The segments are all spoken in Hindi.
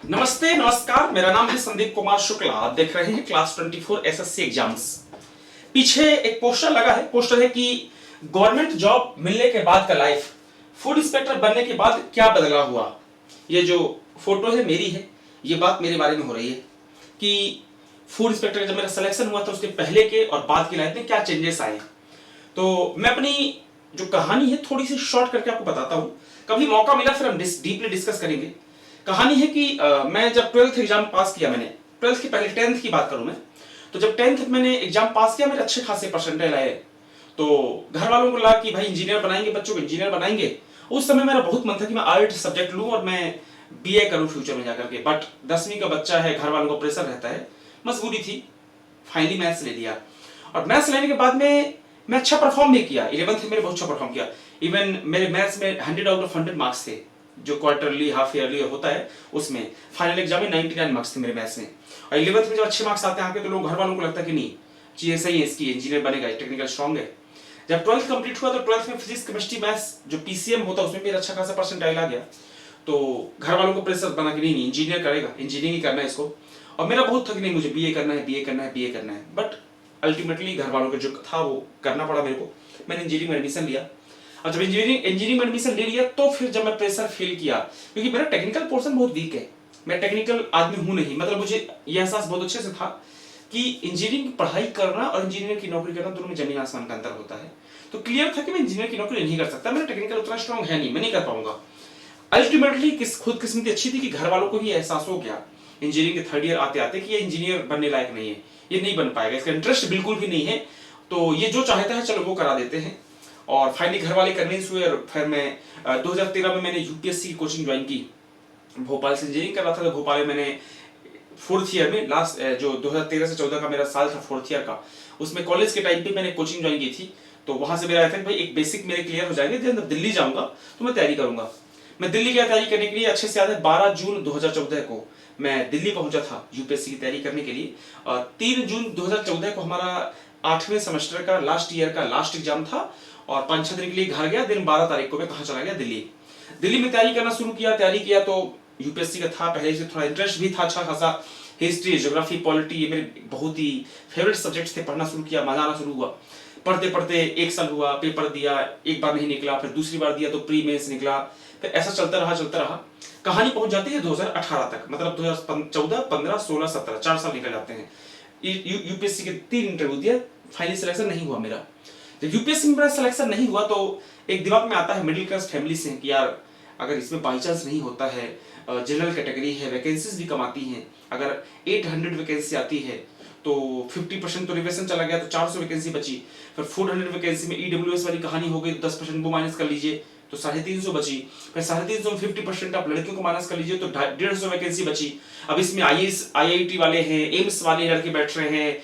नमस्ते नमस्कार, मेरा नाम है संदीप कुमार शुक्ला। आप देख रहे हैं क्लास 24 एसएससी एग्जाम्स। पीछे एक पोस्टर लगा है। पोस्टर है कि गवर्नमेंट जॉब मिलने के बाद का लाइफ, फूड इंस्पेक्टर बनने के बाद क्या बदला हुआ। ये जो फोटो है मेरी है, ये बात मेरे बारे में हो रही है कि फूड इंस्पेक्टर का जब मेरा सिलेक्शन हुआ था उसके पहले के और बाद की लाइफ में क्या चेंजेस आए। तो मैं अपनी जो कहानी है थोड़ी सी शॉर्ट करके आपको बताता हूँ। कभी मौका मिला फिर हम डीपली डिस्कस करेंगे। कहानी है कि मैं जब 12th एग्जाम पास किया, मैंने 12th की पहले 10th की बात करूं मैं, तो जब 10th मैंने एग्जाम पास किया, मेरे अच्छे खासे परसेंटाइल आए। तो घर वालों को लगा कि भाई इंजीनियर बनाएंगे, बच्चों को इंजीनियर बनाएंगे। उस समय मेरा बहुत मन था कि मैं आर्ट सब्जेक्ट लूं और मैं बीए करूं फ्यूचर में जाकर के। बट 10वीं का बच्चा है, घर वालों को प्रेशर रहता है, मजबूरी थी, फाइनली मैथ्स ले लिया। और मैथ्स लेने के बाद में मैं अच्छा परफॉर्म भी किया। 11th में मैंने बहुत अच्छा परफॉर्म किया। इवन मेरे मैथ्स में 100 आउट ऑफ 100 मार्क्स थे, जो क्वार्टरली हाफ ईयरली होता है उसमें। फाइनल एग्जाम में 99 मार्क्स थे मेरे मैथ्स में। और 11th में जब अच्छे मार्क्स आते हैं तो लोग, घर वालों को लगता है कि नहीं चीजें सही है, इसकी इंजीनियर बनेगा, टेक्निकल स्ट्रॉन्ग है। जब 12th कंप्लीट हुआ तो 12th में फिजिक्स केमिस्ट्री मैथ्स जो पीसीएम होता है उसमें मेरा अच्छा खासा परसेंटाइल आ गया। तो घर वालों को प्रेशर बना कि नहीं इंजीनियर करेगा, इंजीनियरिंग ही करना है इसको। और मेरा बहुत था कि नहीं मुझे बीए करना है, बीए करना है, बीए करना है। बट अल्टीमेटली घर वालों को जो था वो करना पड़ा मेरे को। मैंने इंजीनियरिंग में एडमिशन लिया। और जब इंजीनियरिंग में एडमिशन ले लिया तो फिर जब मैं प्रेशर फील किया, क्योंकि मेरा टेक्निकल पोर्शन बहुत वीक है, मैं टेक्निकल आदमी हूं नहीं। मतलब मुझे यह एहसास बहुत अच्छे से था कि इंजीनियरिंग पढ़ाई करना और इंजीनियर की नौकरी करना दोनों में जमीन आसमान का अंतर होता है। तो क्लियर था कि मैं इंजीनियर की नौकरी नहीं कर सकता, मेरा टेक्निकल उतना स्ट्रॉन्ग है नहीं, मैं नहीं कर पाऊंगा। अल्टीमेटली खुद किस्मती अच्छी थी कि घर वालों को भी एहसास हो गया इंजीनियरिंग के 3rd ईयर आते आते कि ये इंजीनियर बनने लायक नहीं है, ये नहीं बन पाएगा, इसका इंटरेस्ट बिल्कुल भी नहीं है। तो ये जो चाहता है चलो वो करा देते हैं। और फाइनली घर वाले कन्विंस हुए। और फिर मैं 2013 में मैंने यूपीएससी की कोचिंग ज्वाइन की। भोपाल से इंजीनियरिंग कर रहा था, तो भोपाल में मैंने 4th ईयर में, लास्ट जो 2013 से 14 का मेरा साल था 4th ईयर का, उसमें कॉलेज के टाइम पे मैंने कोचिंग ज्वाइन की थी। तो वहां से मेरा आया था कि भाई एक बेसिक मेरे क्लियर हो जाएंगे, जब दिल्ली जाऊंगा तो मैं तैयारी करूंगा। मैं दिल्ली गया तैयारी करने के लिए। अच्छे से याद है 12 जून 2014 को मैं दिल्ली पहुंचा था यूपीएससी की तैयारी करने के लिए। 3 जून 2014 को हमारा 8वें सेमेस्टर का लास्ट ईयर का लास्ट एग्जाम था। और 5-6 दिन के लिए घर गया। दिन 12 तारीख को मैं कहाँ चला गया, दिल्ली। दिल्ली में तैयारी करना शुरू किया। तैयारी किया तो यूपीएससी का था, पहले से थोड़ा इंटरेस्ट भी था अच्छा खासा। हिस्ट्री, ज्योग्राफी, पॉलिटी ये मेरे बहुत ही फेवरेट सब्जेक्ट्स थे। पढ़ना शुरू किया, मजा आना शुरू हुआ। पढ़ते पढ़ते 1 साल हुआ, पेपर दिया, एक बार नहीं निकला, फिर दूसरी बार दिया तो प्री मेंस निकला। फिर ऐसा चलता रहा। कहानी पहुंच जाती है 2018 तक, मतलब 2014, 15, 16, 17 4 साल निकल जाते हैं। यूपीएससी के 3 इंटरव्यू दिया, फाइनली सिलेक्शन नहीं हुआ मेरा। जब यूपीएससी में मेरा सिलेक्शन नहीं हुआ तो एक दिमाग में आता है, मिडिल क्लास फैमिली से कि यार अगर इसमें बाई चांस नहीं होता है, जनरल कैटेगरी है, वैकेंसीज भी कम आती हैं, अगर 800 वैकेंसी आती है तो 50% तो रिजर्वेशन चला गया, तो 400 वैकेंसी बची। फिर 400 वैकेंसी में ईडब्ल्यूएस वाली कहानी हो गई, 10% वो माइनस कर लीजिए तो 350 बची। फिर 350 में 50% आप लड़कियों को माइनस कर लीजिए तो 150 वैकेंसी बची। अब इसमें आईएएस आईआईटी वाले हैं, एम्स वाले लड़के बैठ रहे हैं,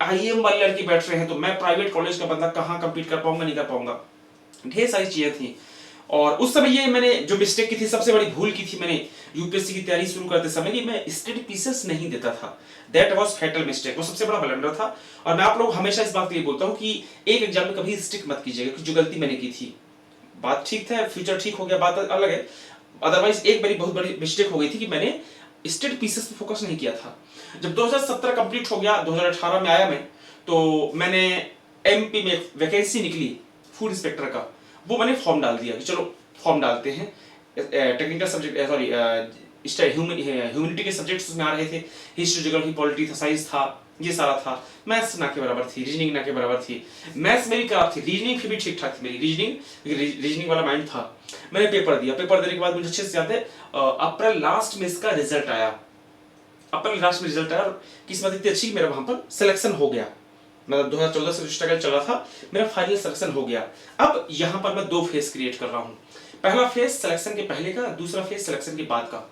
आईएम वाले लड़के बैठ रहे हैं। तो मैं प्राइवेट कॉलेज का बंदा कहाँ कम्पीट कर पाऊंगा, नहीं कर पाऊंगा। ढेर सारी चीजें थी। और उस समय ये मैंने जो मिस्टेक की थी, सबसे बड़ी भूल की थी मैंने यूपीएससी की तैयारी शुरू करते समय, कि मैं स्टडी पीसेस नहीं देता था। दैट वाज फैटल मिस्टेक, वो सबसे बड़ा ब्लंडर था। और मैं आप लोग हमेशा इस बात के लिए बोलता हूँ कि एक एग्जाम में कभी स्टिक मत कीजिएगा, कि जो गलती मैंने की थी, बात ठीक था, फ्यूचर ठीक हो गया, बात अलग है। अदरवाइज एक बड़ी बहुत बड़ी मिस्टेक हो गई थी कि मैंने स्टडी पीसेस पे फोकस नहीं किया था। जब 2017 कंप्लीट हो गया, 2018 में आया मैं, तो मैंने एमपी में वैकेंसी निकली फूड इंस्पेक्टर का, वो मैंने फॉर्म डाल दिया कि चलो फॉर्म डालते हैं। टेक्निकल सब्जेक्ट, सॉरी ह्यूमैनिटी के सब्जेक्ट्स उसमें आ रहे थे, हिस्ट्री, ज्योग्राफी, पॉलिटी था, साइंस था, ये सारा था। मैथ्स ना के बराबर थी, रीजनिंग ना के बराबर थी। मैथ्स मेरी खराब थी, रीजनिंग फिर भी ठीक ठाक थी मेरी। रीजनिंग वाला माइंड था। मैंने पेपर दिया। पेपर देने के बाद मुझे अच्छे से याद है अप्रैल लास्ट में इसका रिजल्ट आया। अप्रैल लास्ट में रिजल्ट आया और किस्मत इतनी अच्छी, मेरा वहां पर सिलेक्शन हो गया। मतलब 2014 से स्ट्रगल चला था, मेरा फाइनल सिलेक्शन हो गया। अब यहाँ पर मैं 2 फेज क्रिएट कर रहा हूँ। पहला फेज सिलेक्शन के पहले का, दूसरा फेज सिलेक्शन के बाद का।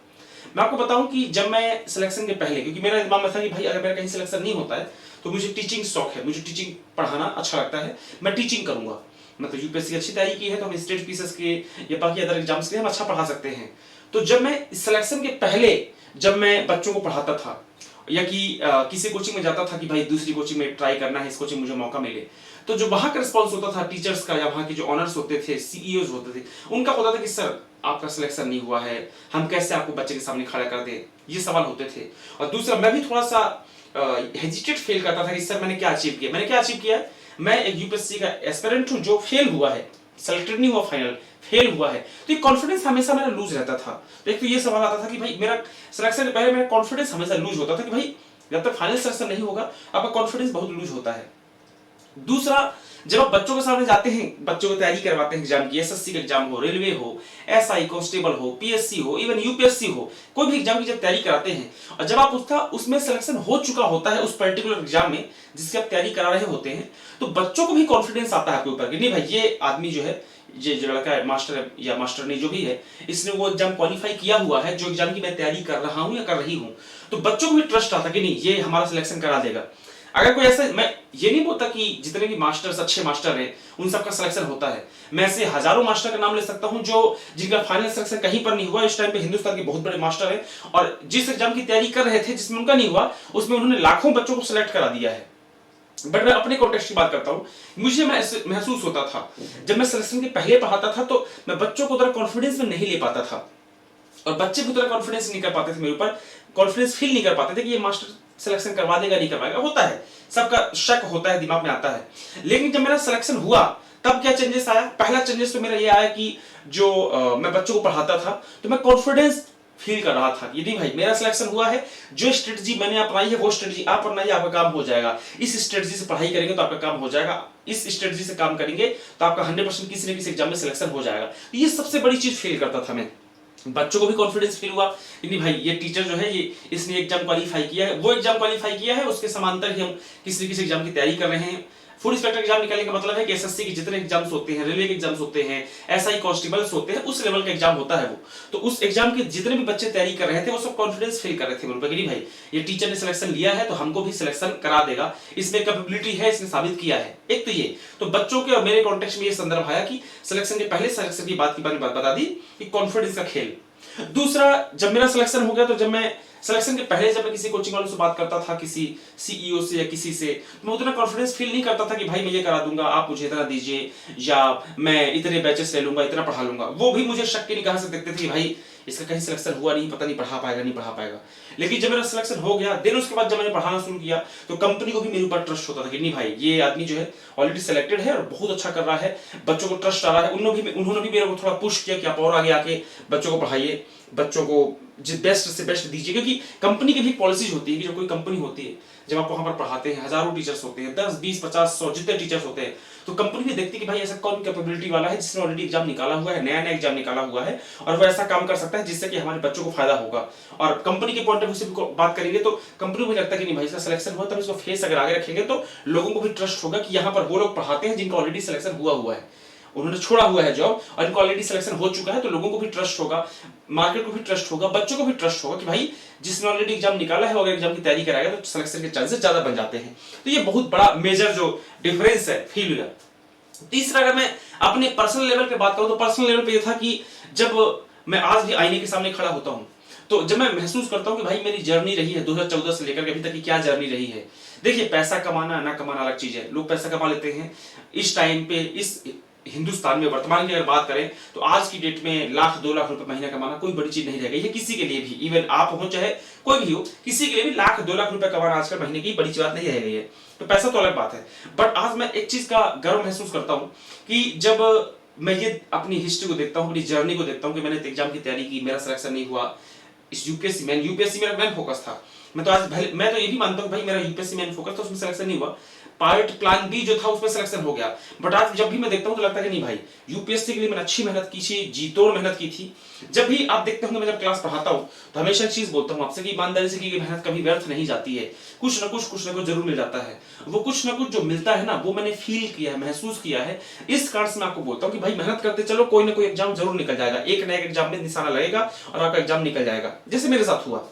मैं आपको बताऊं कि जब मैं सिलेक्शन के पहले, क्योंकि मेरा दिमाग में था कि भाई अगर मेरा कहीं सिलेक्शन नहीं होता है तो मुझे टीचिंग शौक है, मुझे टीचिंग पढ़ाना अच्छा लगता है, मैं टीचिंग करूंगा। मतलब यूपीएससी की अच्छी तैयारी की है तो हम स्टेट पीसेस के या बाकी अदर एग्जाम्स के हम अच्छा पढ़ा सकते हैं। तो जब मैं सिलेक्शन के पहले जब मैं बच्चों को पढ़ाता था या कि किसी कोचिंग में जाता था कि भाई दूसरी कोचिंग में ट्राई करना है, इस कोचिंग मुझे मौका मिले, तो जो वहां का रिस्पॉन्स होता था टीचर्स का या वहां के जो ऑनर्स होते थे, सीईओज होते थे, उनका होता था कि सर आपका सिलेक्शन नहीं हुआ है, हम कैसे आपको बच्चे के सामने खड़ा कर दें, ये सवाल होते थे। और दूसरा, मैं भी थोड़ा सा हेजिटेट फील करता था कि सर मैंने क्या अचीव किया। मैंने क्या अचीव किया? मैं एक यूपीएससी का एस्पिरेंट हूँ जो फेल हुआ है, सेलेक्टेड नहीं हुआ, फाइनल फेल हुआ है। तो ये कॉन्फिडेंस हमेशा मेरा लूज रहता था। तो एक तो ये सवाल आता था कि भाई मेरा सिलेक्शन के पहले मेरा कॉन्फिडेंस हमेशा लूज होता था कि भाई जब तक फाइनल सिलेक्शन नहीं होगा आपका कॉन्फिडेंस बहुत लूज होता है। दूसरा, जब आप बच्चों के सामने जाते हैं, बच्चों की तैयारी करवाते हैं एग्जाम की, एसएससी का एग्जाम हो, रेलवे हो, एसआई कांस्टेबल हो, पीएससी हो, इवन यूपीएससी हो, कोई भी एग्जाम की जब तैयारी कराते हैं और जब आप उसमें सिलेक्शन हो चुका होता है उस पर्टिकुलर एग्जाम में जिसकी आप तैयारी करा रहे होते हैं, तो बच्चों को भी कॉन्फिडेंस आता है आपके ऊपर कि नहीं भाई ये आदमी जो है, ये जो लड़का है, मास्टर है या मास्टरनी जो भी है, इसने वो एग्जाम क्वालिफाई किया हुआ है जो एग्जाम की मैं तैयारी कर रहा हूं या कर रही हूं। तो बच्चों को भी ट्रस्ट आता कि नहीं ये हमारा सिलेक्शन करा देगा। अगर कोई ऐसे, मैं ये नहीं बोलता कि जितने भी मास्टर्स अच्छे मास्टर हैं उन सबका सिलेक्शन होता है, मैं ऐसे हजारों मास्टर का नाम ले सकता हूं जो जिनका फाइनल सिलेक्शन कहीं पर नहीं हुआ। इस टाइम पे हिंदुस्तान के बहुत बड़े मास्टर हैं और जिस एग्जाम की तैयारी कर रहे थे जिसमें उनका नहीं हुआ उसमें उन्होंने लाखों बच्चों को सिलेक्ट करा दिया है। बट मैं अपने कॉन्टेक्स्ट की बात करता हूँ, मुझे महसूस होता था जब मैं सिलेक्शन के पहले पढ़ाता था तो मैं बच्चों को उतना कॉन्फिडेंस में नहीं ले पाता था और बच्चे भी उतना कॉन्फिडेंस नहीं कर पाते थे मेरे ऊपर, कॉन्फिडेंस फील नहीं कर पाते थे कि ये मास्टर सिलेक्शन करवा देगा नहीं करवाएगा। होता है, सबका शक होता है, दिमाग में आता है। लेकिन जब मेरा सिलेक्शन हुआ तब क्या चेंजेस आया? पहला चेंजेस तो मेरा ये आया कि जो मैं बच्चों को पढ़ाता था तो मैं कॉन्फिडेंस फील कर रहा था कि नहीं भाई मेरा सिलेक्शन हुआ है, जो स्ट्रेटजी मैंने अपनाई है वो स्ट्रेटजी आप अपनाइए, आपका काम हो जाएगा। इस स्ट्रेटजी से पढ़ाई करेंगे तो आपका काम हो जाएगा, इस स्ट्रेटजी से काम करेंगे तो आपका 100% किसी न किसी एग्जाम में सिलेक्शन हो जाएगा। ये सबसे बड़ी चीज फील करता था मैं। बच्चों को भी कॉन्फिडेंस फील हुआ कि नहीं भाई ये टीचर जो है ये इसने एग्जाम क्वालिफाई किया है, वो एग्जाम क्वालिफाई किया है, उसके समांतर ही हम किसी न किसी एग्जाम की तैयारी कर रहे हैं। फूड इंस्पेक्टर एग्जाम निकालने का मतलब है कि एसएससी के जितने एग्जाम्स होते हैं, रेलवे के एग्जाम्स होते हैं, एसआई कांस्टेबल्स होते हैं, उस लेवल का एग्जाम होता है वो। तो उस एग्जाम के जितने भी बच्चे तैयारी कर रहे थे वो सब कॉन्फिडेंस फील कर रहे थे उन पर कि नहीं भाई ये टीचर ने सिलेक्शन लिया है तो हमको भी सिलेक्शन करा देगा, इसमें कैपेबिलिटी है, इसने साबित किया है। एक तो ये तो बच्चों के और मेरे कॉन्टेक्स्ट में ये संदर्भ आया कि सिलेक्शन के पहले सिलेक्शन की बात बता दी कि कॉन्फिडेंस का खेल। दूसरा, जब मेरा सिलेक्शन हो गया तो जब मैं सिलेक्शन के पहले जब मैं किसी कोचिंग वालों से बात करता था, किसी सीईओ से या किसी से, तो मैं उतना कॉन्फिडेंस फील नहीं करता था कि भाई मैं ये करा दूंगा, आप मुझे इतना दीजिए या मैं इतने बैचेस ले लूंगा, इतना पढ़ा लूंगा। वो भी मुझे शक की निगाह से देखते थे भाई इसका कहीं सिलेक्शन हुआ नहीं, पता नहीं पढ़ा पाएगा नहीं पढ़ा पाएगा। लेकिन जब मेरा सिलेक्शन हो गया देन उसके बाद जब मैंने पढ़ाना शुरू किया तो कंपनी को भी मेरे ऊपर ट्रस्ट होता था कि नहीं भाई ये आदमी जो है ऑलरेडी सिलेक्टेड है और बहुत अच्छा कर रहा है, बच्चों को ट्रस्ट आ रहा है। उन्होंने भी मेरे को थोड़ा पुश किया कि आप और आगे आके बच्चों को पढ़ाइए, बच्चों को बेस्ट से बेस्ट दीजिए। क्योंकि कंपनी की भी पॉलिसीज होती है कि जब कोई कंपनी होती है, जब आप वहां पर पढ़ाते हैं, हजारों टीचर्स होते हैं, 10 20 50 100 जितने टीचर्स होते हैं, तो कंपनी भी देखती है कि भाई ऐसा कौन कैपेबिलिटी वाला है जिसने ऑलरेडी एग्जाम निकाला हुआ है, नया एग्जाम निकाला हुआ है और वो ऐसा काम कर सकता है जिससे कि हमारे बच्चों को फायदा होगा। और कंपनी के पॉइंट ऑफ व्यू से भी बात करेंगे तो कंपनी को भी लगता है कि नहीं भाई इसका सिलेक्शन हुआ, तब इसको फेस अगर आगे रखेंगे तो लोगों को भी ट्रस्ट होगा कि यहाँ पर वो लोग पढ़ाते हैं जिनका ऑलरेडी सिलेक्शन हुआ है, उन्होंने छोड़ा हुआ है जॉब और इनको ऑलरेडी सिलेक्शन हो चुका है। तो लोगों को भी ट्रस्ट होगा, मार्केट को भी ट्रस्ट होगा, बच्चों को भी ट्रस्ट होगा कि भाई जिसने ऑलरेडी एग्जाम निकाला है अगर एग्जाम की तैयारी कराएगा तो सिलेक्शन के चांसेस ज्यादा बन जाते हैं। तो ये बहुत बड़ा मेजर जो डिफरेंस है फील हुआ। तीसरा, अगर मैं अपने पर्सनल लेवल पे बात करूं तो पर्सनल लेवल पे ये था कि जब मैं आज भी आईने के सामने खड़ा होता हूं तो जब मैं महसूस करता हूं कि भाई मेरी जर्नी रही है 2014 से लेकर अभी तक की क्या जर्नी रही है। देखिए पैसा कमाना ना कमाना अलग चीज है, लोग पैसा कमा लेते हैं इस टाइम पे, इस हिंदुस्तान में वर्तमान की अगर बात करें तो आज की डेट में 1,00,000-2,00,000 रुपए महीना कमाना कोई बड़ी चीज नहीं रह गई है किसी के लिए भी। इवन आप हो चाहे कोई भी हो, किसी के लिए भी 1,00,000-2,00,000 रुपए कमाना आजकल महीने की बड़ी बात नहीं रह गई है। तो पैसा तो अलग बात है, बट आज मैं एक चीज का गर्व महसूस करता हूं कि जब मैं ये अपनी हिस्ट्री को देखता हूं, अपनी जर्नी को देखता हूं कि मैंने एग्जाम की तैयारी की, मेरा सिलेक्शन नहीं हुआ, इस यूपीएससी मेरा मेन फोकस था। मैं तो ये भी मानता हूं भाई मेरा यूपीएससी मेन फोकस था, उसमें सिलेक्शन नहीं हुआ, पार्ट प्लान बी जो था उसमें सिलेक्शन हो गया। बट आज जब भी मैं देखता हूं तो लगता है कि नहीं भाई यूपीएससी के लिए मैंने अच्छी मेहनत की थी, जी तोड़ मेहनत की थी। जब भी आप देखते होंगे मैं जब क्लास पढ़ाता हूं तो हमेशा एक चीज बोलता हूं आपसे कि ईमानदारी से की गई मेहनत कभी व्यर्थ नहीं जाती है, कुछ ना कुछ जरूर मिल जाता है। वो कुछ ना कुछ जो मिलता है ना वो मैंने फील किया है, महसूस किया है। इस कारण से मैं आपको बोलता हूं कि भाई मेहनत करते चलो, कोई ना कोई एग्जाम जरूर निकल जाएगा, एक ना एक एग्जाम में निशाना लगेगा और आपका एग्जाम निकल जाएगा, जैसे मेरे साथ हुआ।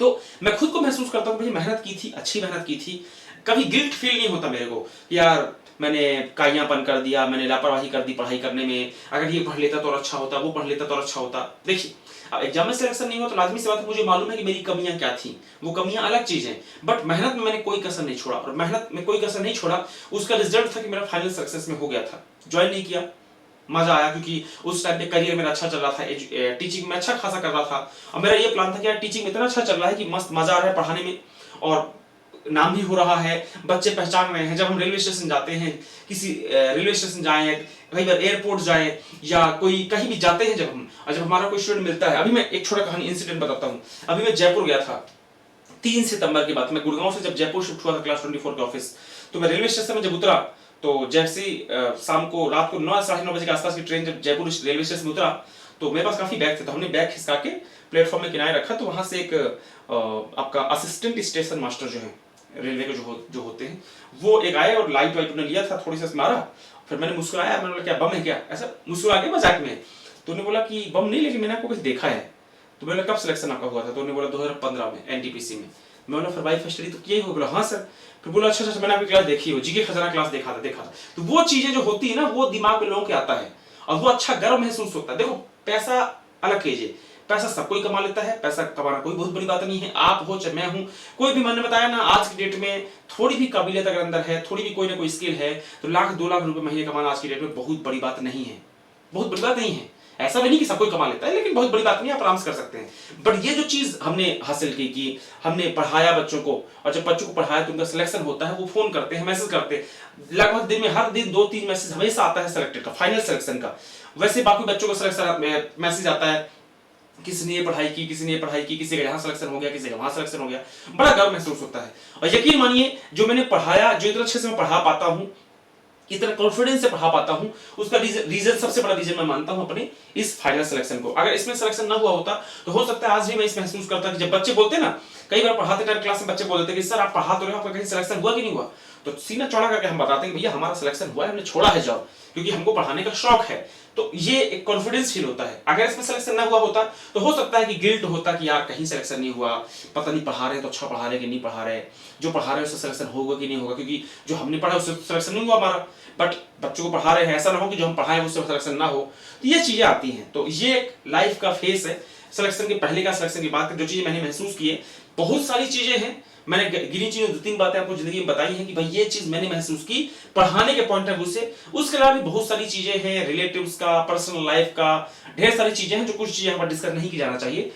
तो मैं खुद को महसूस करता हूं भाई मेहनत की थी, अच्छी मेहनत की थी, कभी गिल्ट फील नहीं होता मेरे को यार मैंने काइयापन कर दिया, मैंने लापरवाही कर दी पढ़ाई करने में, अगर ये पढ़ लेता तो अच्छा होता, वो पढ़ लेता तो अच्छा होता। देखिए अब एग्जाम में सिलेक्शन नहीं हुआ तो लाजमी सी बात है मुझे मालूम है कि मेरी कमियां क्या थी, वो कमियां अलग चीज है, बट मेहनत में मैंने कोई कसर नहीं छोड़ा, और मेहनत में कोई कसर नहीं छोड़ा उसका रिजल्ट था कि मेरा फाइनल सक्सेस में हो गया था। ज्वाइन नहीं किया, मजा आया, क्योंकि उस टाइम पे करियर मेरा अच्छा चल रहा था, टीचिंग में अच्छा खासा कर रहा था, और मेरा ये प्लान था कि यार टीचिंग में इतना अच्छा चल रहा है कि मस्त मजा आ रहा है पढ़ाने में, और नाम भी हो रहा है, बच्चे पहचान रहे हैं। जब हम रेलवे स्टेशन जाते हैं, किसी रेलवे स्टेशन जाएं, कई बार एयरपोर्ट जाएं, या कोई कहीं भी जाते हैं जब हम, और जब हमारा कोई स्टूडेंट मिलता है, अभी मैं एक छोटा कहानी इंसिडेंट बताता हूँ। अभी मैं जयपुर गया था 3 सितंबर की बात, मैं गुड़गांव से जब जयपुर शिफ्ट हुआ था क्लास 24 के ऑफिस, तो मैं रेलवे स्टेशन में जब उतरा, तो जैसे शाम को रात को 9 साढ़े 9 बजे के आसपास की ट्रेन जब जयपुर रेलवे स्टेशन में उतरा, तो मेरे पास काफी बैग थे, तो हमने बैग खिसका के प्लेटफॉर्म में किनारे रखा, तो वहां से एक आपका असिस्टेंट स्टेशन मास्टर जो है रेलवे के जो होते हैं, वो एक आए और लाइट वाइट उन्हें लिया था, थोड़ी सा मारा, फिर मैंने मुस्कुराया, मैंने बोला क्या बम है क्या, ऐसा मुस्कुरा के मजाक में। तो उन्होंने बोला कि बम नहीं, लेकिन मैंने आपको कहीं देखा है। तो मैंने कब सिलेक्शन आपका हुआ था, तो उन्होंने बोला 2015 में एनटीपीसी में। मैं बोला फिर वाइफ स्टडी तो किया ही हो, बोला हाँ सर। फिर बोला अच्छा अच्छा मैंने आपकी क्लास देखी हो, जीके खजाना क्लास देखा था। तो वो चीजें जो होती है ना, वो दिमाग में लोगों के आता है, और वो अच्छा गर्व महसूस होता है। देखो पैसा अलग कीजिए, पैसा सब कोई कमा लेता है, पैसा कमाना कोई बहुत बड़ी बात नहीं है, आप हो चाहे मैं हूं, कोई भी। मैंने बताया ना, आज की डेट में थोड़ी भी काबिलियत अगर अंदर है, थोड़ी भी कोई ना कोई स्किल है, तो 1,00,000-2,00,000 रुपए महीने कमाना आज की डेट में बहुत बड़ी बात नहीं है, बहुत बड़ी बात नहीं है। ऐसा भी नहीं कि सब कोई कमा लेता है, लेकिन बहुत बड़ी बात नहीं, आप आराम से कर सकते हैं। बट ये जो चीज हमने हासिल की कि हमने पढ़ाया बच्चों को, और जब बच्चों को पढ़ाया तो उनका सिलेक्शन होता है, वो फोन करते हैं, मैसेज करते हैं, लगभग दिन में हर दिन 2-3 मैसेज हमेशा आता है सिलेक्टेड का, फाइनल सिलेक्शन का। वैसे बाकी बच्चों को सिलेक्शन मैसेज आता है, किसी ने ये पढ़ाई की, किसी ने ये पढ़ाई की, किसी का यहाँ सिलेक्शन हो गया, किसी का वहां सिलेक्शन हो गया, बड़ा गर्व महसूस होता है। और यकीन मानिए, जो मैंने पढ़ाया, जो इतना अच्छे से मैं पढ़ा पाता हूँ, इतना कॉन्फिडेंस से पढ़ा पाता हूँ, उसका रीजन सबसे बड़ा रीजन मैं मानता हूँ अपने इस फाइनल सिलेक्शन को। अगर इसमें सिलेक्शन ना हुआ होता, तो हो सकता है आज भी मैं इस महसूस करता कि जब बच्चे बोलते ना, कई बार पढ़ाते टाइम क्लास में बच्चे बोल देते कि सर आप पढ़ा तो रहे हो, आपका कहीं सिलेक्शन हुआ कि नहीं हुआ, तो सीना चौड़ा करके हम बताते हैं भैया हमारा सिलेक्शन हुआ है, हमने छोड़ा है जॉब, क्योंकि हमको पढ़ाने का शौक है। तो ये एक कॉन्फिडेंस फील होता है। अगर इसमें सिलेक्शन ना हुआ होता, तो हो सकता है कि गिल्ट होता कि यार कहीं सिलेक्शन नहीं हुआ, पता नहीं पढ़ा रहे तो अच्छा पढ़ा रहे कि नहीं पढ़ा रहे, जो पढ़ा रहे उससे सिलेक्शन होगा कि नहीं होगा, क्योंकि जो हमने पढ़ा उससे सिलेक्शन नहीं हुआ हमारा, बट बच्चों को पढ़ा रहे हैं, ऐसा ना हो कि जो हम पढ़ाएं उससे सिलेक्शन ना हो। तो ये चीजें आती हैं। तो ये एक लाइफ का फेस है। सिलेक्शन के पहले का सिलेक्शन की बात करें, जो चीजें मैंने महसूस की है, बहुत सारी चीजें हैं, मैंने गिनी चीजों 2-3 बातें आपको जिंदगी में बताई हैं कि भाई ये चीज मैंने महसूस की पढ़ाने के पॉइंट ऑफ व्यू से। उसके अलावा भी बहुत सारी चीजें हैं, रिलेटिव्स का, पर्सनल लाइफ का, ढेर सारी चीजें हैं, जो कुछ चीजें यहाँ पर डिस्कस नहीं की जाना चाहिए।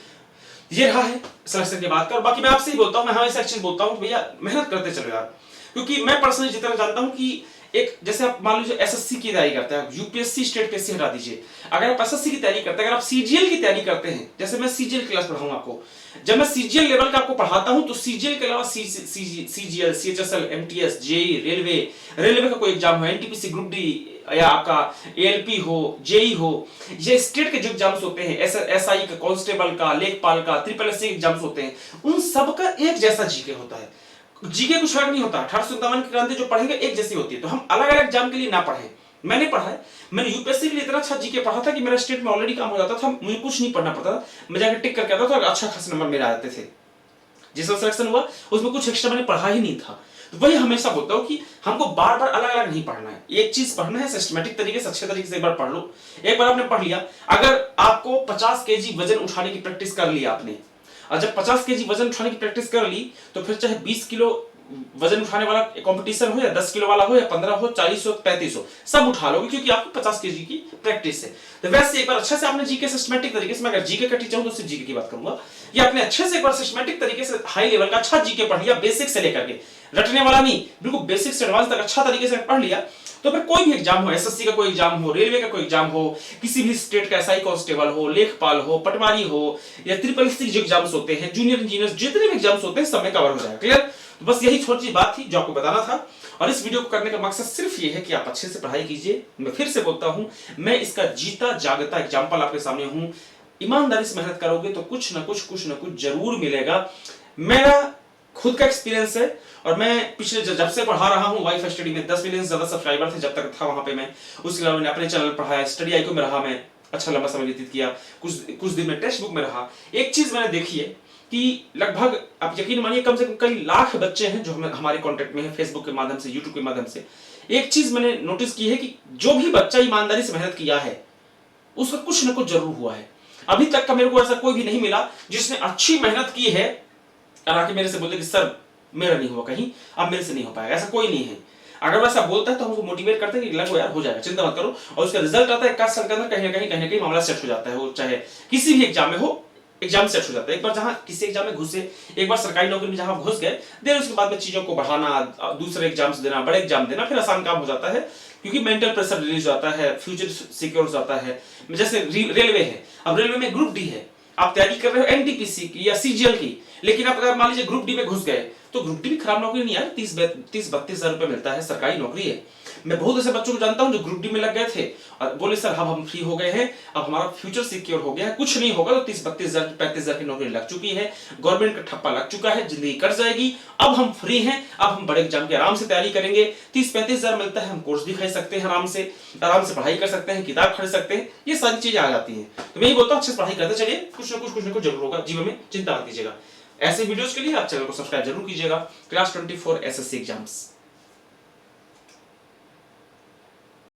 ये रहा है सिलेक्शन के बाद का। और बाकी मैं आपसे ही बोलता हूँ, मैं हमेशा एक चीज बोलता हूँ, भैया मेहनत करते चलो यार, क्योंकि मैं पर्सनली जितना जानता हूँ कि एक, जैसे आप मान लीजिए एसएससी की तैयारी करते हैं, यूपीएससी स्टेट पीएससी हटा दीजिए, अगर आप एसएससी की तैयारी करते हैं, अगर आप सीजीएल की तैयारी करते हैं, जैसे मैं सीजीएल क्लास पढ़ाऊंगा आपको, जब मैं सीजीएल लेवल का आपको पढ़ाता हूं, तो सीजीएल के अलावा CGL, CHSL, MTS, JE, railway का कोई एग्जाम हो, एनटीपीसी, ग्रुप डी, या आपका एएलपी हो, जेई हो, ये स्टेट के जो एग्जाम्स होते हैं, एसआई का, कांस्टेबल का, लेखपाल का, ट्रिपल एससी एग्जाम्स होते हैं, उन सब का एक जैसा जीके होता है। जीके कुछ फर्क नहीं होता, 1857 की क्रांति जो पढ़ेंगे एक जैसी होती है। तो हम अलग अलग एग्जाम के लिए ना पढ़ें। मैंने पढ़ा है, मैंने यूपीएससी के लिए इतना अच्छा जीके पढ़ा था कि मेरा स्टेट में ऑलरेडी काम हो जाता था, मुझे कुछ नहीं पढ़ना पड़ता था, मैं जाकर टिक करके आता था और अच्छा खासा नंबर मेरे आते थे। जिसका सिलेक्शन हुआ उसमें कुछ एक्स्ट्रा मैंने पढ़ा ही नहीं था। तो वही हमेशा बोलता हूँ कि हमको बार बार अलग अलग नहीं पढ़ना है, एक चीज पढ़ना है सिस्टमेटिक तरीके से, अच्छे तरीके से एक बार पढ़ लो। एक बार आपने पढ़ लिया, अगर आपको 50 केजी वजन उठाने की प्रैक्टिस कर लिया आपने, और जब 50 केजी वजन उठाने की प्रैक्टिस कर ली, तो फिर चाहे 20 किलो वजन उठाने वाला कंपटीशन हो, या 10 किलो वाला हो, या 15 हो, 40 हो, 35 हो, सब उठा लोगे, क्योंकि आपको 50 केजी की प्रैक्टिस है। तो वैसे एक बार अच्छे से आपने जीके सिस्टमेटिक तरीके से, मैं अगर जीके का टीचर हूं तो सिर्फ जीके की बात करूंगा, या आपने अच्छे से एक बार सिस्टमेटिक तरीके से हाई लेवल का अच्छा जीके पढ़ लिया, बेसिक से लेकर के, रटने वाला नहीं, बिल्कुल बेसिक से एडवांस तक अच्छा तरीके से पढ़ लिया, तो फिर कोई भी एग्जाम हो, एसएससी का कोई एग्जाम हो, रेलवे का कोई एग्जाम हो, किसी भी स्टेट का एसआई कांस्टेबल हो, लेखपाल हो, पटवारी हो, या ट्रिपल एससी जो एग्जाम्स होते हैं, जूनियर इंजीनियर, जितने भी एग्जाम्स होते हैं सब में कवर हो जाएगा। क्लियर? तो बस यही छोटी सी बात थी जो आपको बताना था, और इस वीडियो को करने का मकसद सिर्फ ये है कि आप अच्छे से पढ़ाई कीजिए। मैं फिर से बोलता हूं, मैं इसका जीता जागता एग्जाम्पल आपके सामने हूं। ईमानदारी से मेहनत करोगे तो कुछ ना कुछ जरूर मिलेगा। मेरा खुद का एक्सपीरियंस है, और मैं पिछले जब से पढ़ा रहा हूं, वाइफ स्टडी में 10 मिलियन से ज्यादा सब्सक्राइबर थे जब तक था वहां पे मैं। उसके अलावा मैंने अपने चैनल पढ़ाया, स्टडी आईको में रहा, मैं अच्छा लंबा समय व्यतीत किया, कुछ दिन में टेक्स्ट बुक में रहा। एक चीज मैंने देखी है कि लगभग, आप यकीन मानिए, कम से कम कई लाख बच्चे हैं जो हमारे कांटेक्ट में हैं, फेसबुक के माध्यम से, यूट्यूब के माध्यम से। एक चीज मैंने नोटिस की है कि जो भी बच्चा ईमानदारी से मेहनत किया है, उसका कुछ ना कुछ जरूर हुआ है। अभी तक का मेरे को ऐसा कोई भी नहीं मिला जिसने अच्छी मेहनत की है और आके मेरे से बोले कि सर मेरा नहीं हुआ कहीं, अब मेरे से नहीं हो पाएगा, ऐसा कोई नहीं है। अगर वैसा बोलता है तो हम उसको मोटिवेट करते हैं कि लगो यार हो जाएगा, चिंता मत करो, और उसका रिजल्ट आता है एक साल के अंदर, कहीं ना कहीं मामला सेट हो जाता है। वो चाहे किसी भी एग्जाम में हो, एग्जाम सेट हो जाता है। एक बार जहां किसी एग्जाम में घुसे, एक बार सरकारी नौकरी में जहां घुस गए, देन उसके बाद में चीजों को बढ़ाना, दूसरे एग्जाम्स देना, बड़े एग्जाम देना, फिर आसान काम हो जाता है, क्योंकि मेंटल प्रेशर रिलीज हो जाता है, फ्यूचर सिक्योर हो जाता है। जैसे रेलवे है, अब रेलवे में ग्रुप डी है, आप तैयारी कर रहे हो एनटीपीसी की या सीजीएल की, लेकिन आप अगर मान लीजिए ग्रुप डी में घुस गए, तो ग्रुप डी भी खराब नौकरी नहीं है, 30-32 हजार रुपए मिलता है, सरकारी नौकरी है। मैं बहुत ऐसे बच्चों को जानता हूं जो ग्रुप डी में लग गए थे और बोले सर अब हम फ्री हो गए हैं, अब हमारा फ्यूचर सिक्योर हो गया है, कुछ नहीं होगा, तो 30-32 हजार 35 हजार की नौकरी लग चुकी है, गवर्नमेंट का ठप्पा लग चुका है, जिंदगी कट जाएगी, अब हम फ्री हैं, अब हम बड़े एग्जाम की आराम से तैयारी करेंगे, 30-35 हजार मिलता है, हम कोर्स भी खरीद सकते हैं, आराम से पढ़ाई कर सकते हैं, किताब खरीद सकते हैं, ये सारी चीजें आ जाती हैं। तो मैं ये बोलता हूँ अच्छे से पढ़ाई करते चलिए, कुछ ना कुछ जरूर होगा जीवन में, चिंता मत कीजिएगा। ऐसे वीडियोस के लिए आप चैनल को सब्सक्राइब जरूर कीजिएगा। Class 24 SSC exams.